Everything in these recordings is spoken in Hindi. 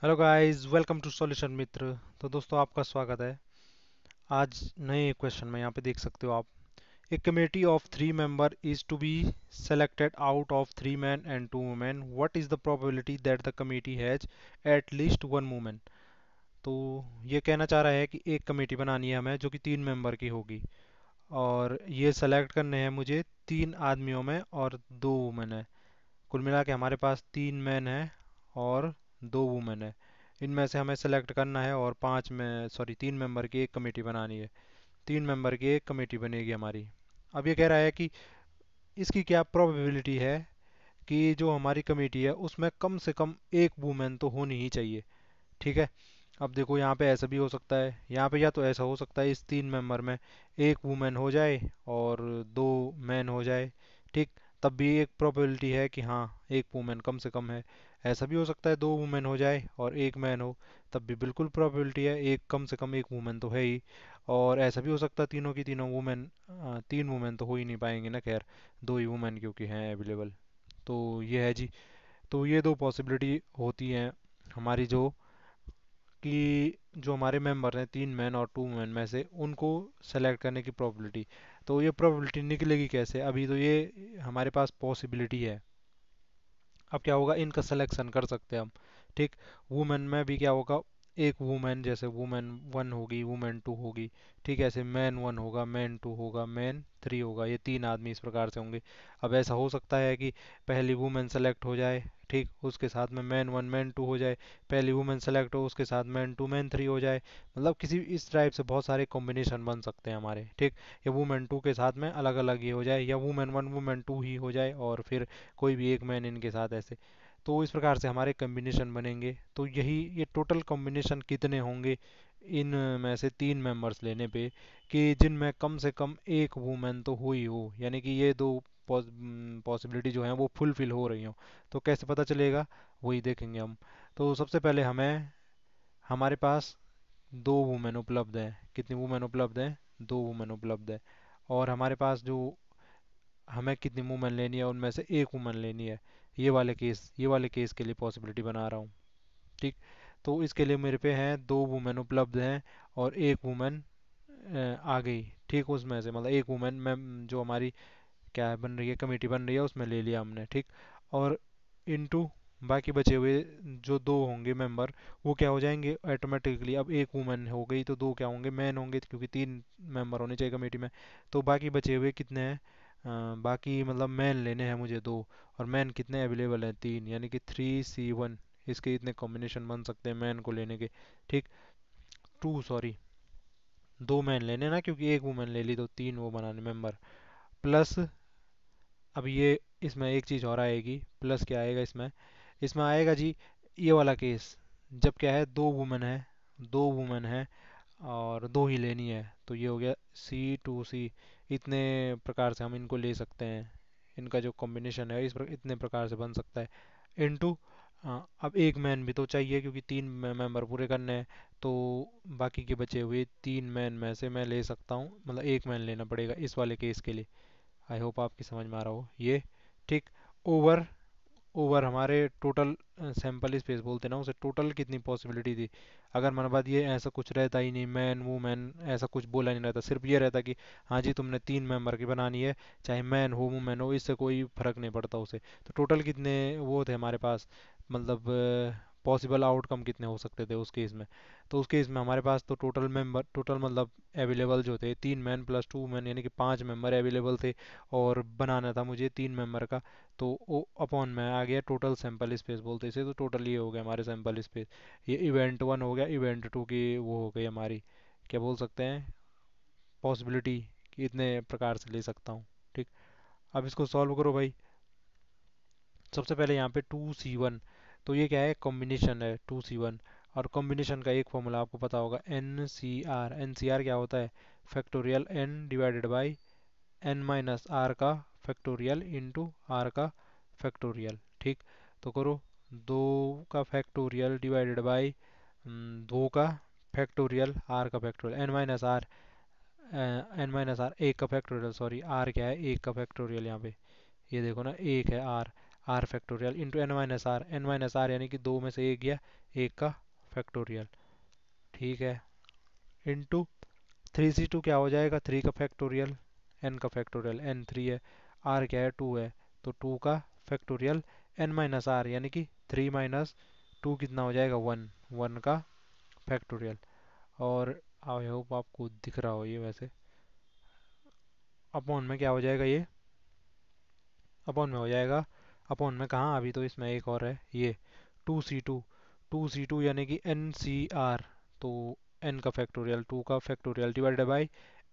Hello guys, welcome to solution Mitra. तो दोस्तों, आपका स्वागत है। आज नए क्वेश्चन में यहाँ पे देख सकते हो आप। A committee of 3 member is to be selected out of 3 men and 2 women. What is the probability that the committee has at least 1 women? तो ये कहना चाह रहा है कि एक कमेटी बनानी है हमें जो कि 3 मेंबर की होगी, और ये सेलेक्ट करने हैं मुझे 3 आदमियों में और 2 वुमेन है। कुल मिला के हमारे पास 3 मैन है और 2 वुमेन है। इनमें से हमें सेलेक्ट करना है और 3 मेंबर की एक कमेटी बनानी है। 3 मेंबर की एक कमेटी बनेगी हमारी। अब ये कह रहा है कि इसकी क्या प्रोबेबिलिटी है कि जो हमारी कमेटी है उसमें कम से कम एक वुमेन तो होनी ही चाहिए। ठीक है। अब देखो, यहाँ पे ऐसा भी हो सकता है, यहाँ पे या तो ऐसा हो सकता है इस 3 मेंबर में एक वुमेन हो जाए और 2 मैन हो जाए। ठीक। तब भी एक प्रोबेबिलिटी है कि हाँ, एक वुमेन कम से कम है। ऐसा भी हो सकता है 2 वुमेन हो जाए और एक मैन हो, तब भी बिल्कुल प्रोबेबिलिटी है, एक कम से कम एक वुमेन तो है ही। और ऐसा भी हो सकता है तीनों की तीनों वुमेन, 3 वुमेन तो हो ही नहीं पाएंगे ना, खैर 2 ही वुमेन क्योंकि हैं अवेलेबल। तो ये है जी। तो ये दो पॉसिबिलिटी होती हैं हमारी, जो कि जो हमारे मेंबर हैं 3 मैन और 2 वुमेन में से उनको सेलेक्ट करने की प्रोबेबिलिटी। तो ये प्रोबेबिलिटी निकलेगी कैसे? अभी तो ये हमारे पास पॉसिबिलिटी है। अब क्या होगा, इनका सिलेक्शन कर सकते हैं हम। ठीक। वुमेन में भी क्या होगा, एक वुमेन, जैसे वुमेन 1 होगी, वुमेन 2 होगी। ठीक है, ऐसे मैन 1 होगा, मैन 2 होगा, मैन 3 होगा, ये 3 आदमी इस प्रकार से होंगे। अब ऐसा हो सकता है कि पहली वुमेन सेलेक्ट हो जाए, ठीक, उसके साथ में मैन 1 मैन 2 हो जाए। पहली वुमेन सेलेक्ट हो, उसके साथ मैन 2 मैन 3 हो जाए। मतलब किसी इस टाइप से बहुत सारे कॉम्बिनेशन बन सकते हैं हमारे। ठीक। या वुमेन 2 के साथ में अलग अलग ये हो जाए, या वुमेन 1 वुमेन 2 ही हो जाए और फिर कोई भी एक मैन इनके साथ ऐसे। तो इस प्रकार से हमारे कॉम्बिनेशन बनेंगे। तो यही ये टोटल कॉम्बिनेशन कितने होंगे इन में से 3 मेंबर्स लेने पे, कि जिनमें कम से कम एक वुमेन तो हुई हो, यानी कि ये दो पॉसिबिलिटी जो है वो फुलफिल हो रही हो। तो कैसे पता चलेगा, वही देखेंगे हम। तो सबसे पहले हमें, हमारे पास 2 वुमेन उपलब्ध हैं। कितनी वुमेन उपलब्ध हैं? 2 वुमेन उपलब्ध है। और हमारे पास जो, हमें कितनी वुमेन लेनी है, उनमें से एक वुमेन लेनी है। ये वाले केस के लिए पॉसिबिलिटी बना रहा हूँ। ठीक। तो इसके लिए मेरे पे हैं 2 वुमेन उपलब्ध हैं और एक वुमेन आ गई। ठीक, उसमें से मतलब एक वुमेन में जो हमारी क्या है, बन रही है, कमेटी बन रही है, उसमें ले लिया हमने। ठीक। और इनटू बाकी बचे हुए जो 2 होंगे मेंबर, वो क्या हो जाएंगे ऑटोमेटिकली। अब एक वुमेन हो गई तो 2 क्या होंगे, मैन होंगे, क्योंकि 3 मेंबर होने चाहिए कमेटी में। तो बाकी बचे हुए कितने हैं? बाकी मतलब मैन लेने हैं मुझे 2, और मैन कितने अवेलेबल हैं? 3, यानी कि 3C1। इसके इतने कॉम्बिनेशन बन सकते हैं मैन को लेने के। ठीक। 2 सॉरी, 2 मैन लेने ना, क्योंकि एक वुमेन ले ली तो 3 वो बनाने मेंबर। प्लस, अब ये इसमें एक चीज़ और आएगी। प्लस क्या आएगा इसमें? इसमें आएगा जी ये वाला केस, जब क्या है, 2 वुमेन है और 2 ही लेनी है। तो ये हो गया C2C। इतने प्रकार से हम इनको ले सकते हैं। इनका जो कॉम्बिनेशन है इतने प्रकार से बन सकता है। इनटू, अब एक मैन भी तो चाहिए, क्योंकि 3 मेंबर पूरे करने हैं। तो बाकी के बचे हुए 3 मैन में से मैं ले सकता हूँ, मतलब एक मैन लेना पड़ेगा इस वाले केस के लिए। आई होप आपकी समझ में आ रहा हो ये। ठीक। ओवर, ओवर हमारे टोटल सैंपल स्पेस बोलते हैं ना उसे, टोटल कितनी पॉसिबिलिटी थी। अगर मन बात ये ऐसा कुछ रहता ही नहीं, मैन वुमेन ऐसा कुछ बोला नहीं रहता, सिर्फ ये रहता कि हाँ जी तुमने 3 मेंबर की बनानी है, चाहे मैन हो वुमेन हो, इससे कोई फर्क नहीं पड़ता उसे। तो टोटल कितने वो थे हमारे पास, मतलब पॉसिबल आउटकम कितने हो सकते थे उस केस में? तो उस केस में हमारे पास तो टोटल मतलब अवेलेबल जो थे 3 मैन प्लस 2 मैन, यानी कि 5 मेंबर अवेलेबल थे। और बनाना था मुझे 3 मेंबर का। तो ओ अपॉन में आ गया टोटल सैंपल स्पेस बोलते इसे। तो टोटल ये हो गया हमारे सैंपल स्पेस। ये इवेंट 1 हो गया, इवेंट 2 की वो हो गई हमारी, क्या बोल सकते हैं, पॉसिबिलिटी कि इतने प्रकार से ले सकता हूँ। ठीक। अब इसको सॉल्व करो भाई। सबसे पहले यहाँ पे 2C1, तो ये क्या है, कॉम्बिनेशन है 2C1। और कॉम्बिनेशन का एक फॉर्मूला आपको पता होगा, एन सी आर क्या होता है, factorial N divided by N minus R का फैक्टोरियल इंटू आर का फैक्टोरियल। ठीक। तो करो, 2 का फैक्टोरियल डिवाइडेड बाई 2 का फैक्टोरियल आर का फैक्टोरियल, एन माइनस आर एक का फैक्टोरियल, सॉरी आर क्या है, एक का फैक्टोरियल यहाँ पे। ये देखो ना, एक है R. R factorial into N minus R यानी कि दो में से एक गया, एक का फैक्टोरियल, ठीक है, इंटू 3c2 क्या हो जाएगा, 3 का फैक्टोरियल, एन का फैक्टोरियल, एन 3 है, आर क्या है 2 है, तो 2 का फैक्टोरियल, एन माइनस आर यानी कि 3 माइनस 2 कितना हो जाएगा 1, 1 का फैक्टोरियल। और आई होप आपको दिख रहा हो ये, वैसे अपॉन में क्या हो जाएगा ये, अपॉन में हो जाएगा, अपॉन में कहाँ, अभी तो इसमें एक और है ये 2c2, 2c2 यानी कि एन सी आर, तो एन का फैक्टोरियल 2 का फैक्टोरियल डिवाइडेड बाई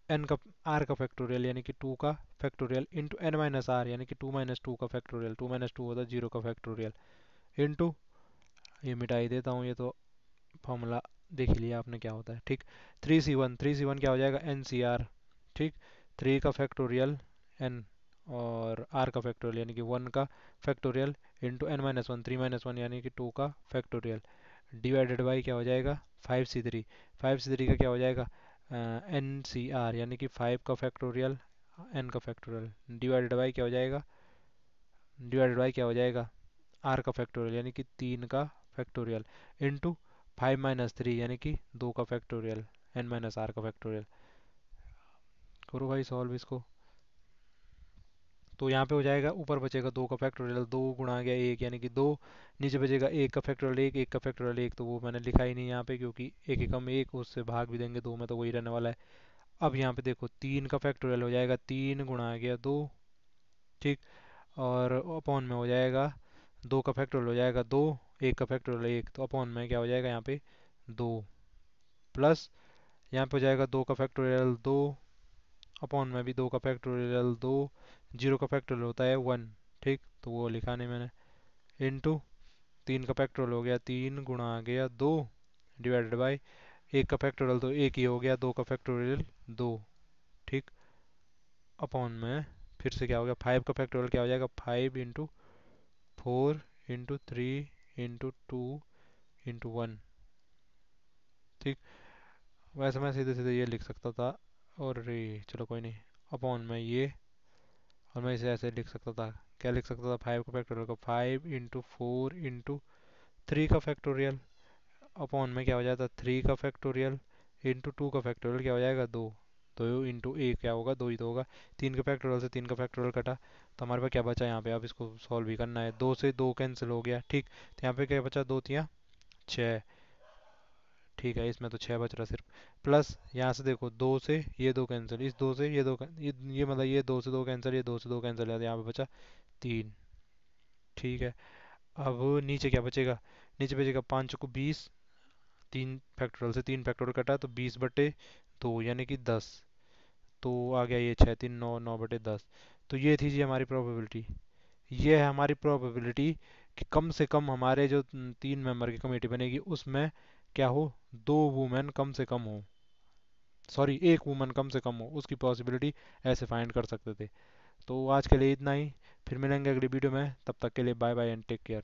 एन का आर का फैक्टोरियल यानी कि 2 का factorial into N minus R यानी कि 2 माइनस 2 का फैक्टोरियल, 2 माइनस 2 होता है 0 का फैक्टोरियल, इंटू ये मिटाई देता हूँ, ये तो फॉर्मूला देख ही लिया आपने क्या होता है, ठीक। 3c1, 3c1 क्या हो जाएगा एन सी आर, ठीक, 3 का फैक्टोरियल एन और आर का फैक्टोरियल यानी कि 1 का factorial into N minus one, 3 - 1 यानी कि 2 का फैक्टोरियल डिवाइडेड बाई क्या हो जाएगा 5c3, 5c3 का क्या हो जाएगा एन सी आर यानी कि 5 का फैक्टोरियल एन का फैक्टोरियल डिवाइडेड बाई क्या हो जाएगा, डिवाइडेड बाई क्या हो जाएगा आर का फैक्टोरियल यानी कि 3 का फैक्टोरियल इंटू 5 - 3 यानी कि 2 का फैक्टोरियल एन माइनस आर का फैक्टोरियल। करो भाई सॉल्व इसको, तो यहाँ पे हो जाएगा ऊपर बचेगा 2 का फैक्टोरियल, 2 गुणा गया 1 यानी कि 2, नीचे बचेगा 1 का फैक्टोरियल 1, 1 का फैक्टोरियल 1, तो वो मैंने लिखा ही नहीं यहाँ पे क्योंकि एक एकम 1 उससे भाग भी देंगे 2 में तो वही रहने वाला है। अब यहाँ पे देखो 3 का फैक्टोरियल हो जाएगा 3 गुणा गया 2, ठीक, और अपॉन में हो जाएगा 2 का फैक्टोरियल हो जाएगा 2, 1 का फैक्टोरियल 1, तो अपॉन में क्या हो जाएगा यहाँ पे 2 प्लस यहाँ पे हो जाएगा 2 का फैक्टोरियल 2, अपॉन में भी 2 का फैक्टोरियल 2, 0 का फैक्टोरियल होता है 1, ठीक, तो वो लिखा नहीं मैंने, इंटू 3 का फैक्टोरियल हो गया 3 गुणा आ गया 2 डिवाइडेड बाई 1 का फैक्टोरियल तो 1 ही हो गया, 2 का फैक्टोरियल 2, ठीक, अपॉन में फिर से क्या हो गया 5 का फैक्टोरियल क्या हो जाएगा 5 इंटू 4 इंटू 3 इंटू 2 इंटू 1, ठीक। वैसे मैं सीधे सीधे ये लिख सकता था, और रे चलो कोई नहीं, अपॉन में ये, और मैं इसे ऐसे लिख सकता था, क्या लिख सकता था 5 का फैक्टोरियल को 5 इंटू 4 इंटू 3 का फैक्टोरियल, अपॉन में क्या हो जाता 3 का फैक्टोरियल इंटू 2 का फैक्टोरियल क्या हो जाएगा 2, 2 इंटू ए क्या होगा 2 ही तो होगा, 3 के फैक्टोरियल से 3 का फैक्टोरियल कटा, तो हमारे पास क्या बचा यहाँ पे, अब इसको सॉल्व भी करना है, 2 से 2 कैंसिल हो गया, ठीक, तो यहाँ पे क्या बचा 2 तिया 6, ठीक है, इसमें तो 6 बच रहा सिर्फ, प्लस यहाँ से देखो 2 से ये 2 कैंसिल, इस 2 से ये 2 ये मतलब ये 2 से 2 कैंसिल, ये 2 से 2 कैंसिल, यहाँ पे बचा 3, ठीक है। अब नीचे क्या बचेगा, नीचे बचेगा 5 को 20, 3 फैक्टोरियल से 3 फैक्टोरियल कटा तो 20/2 यानी कि 10, तो आ गया ये 6 3 9, 9/10, तो ये थी जी हमारी प्रोबेबिलिटी, ये है हमारी प्रोबेबिलिटी कि कम से कम हमारे जो 3 मेंबर की कमेटी बनेगी उसमें क्या हो, 2 वुमेन कम से कम हो, सॉरी 1 वुमन कम से कम हो, उसकी पॉसिबिलिटी ऐसे फाइंड कर सकते थे। तो आज के लिए इतना ही, फिर मिलेंगे अगली वीडियो में, तब तक के लिए bye bye and take care.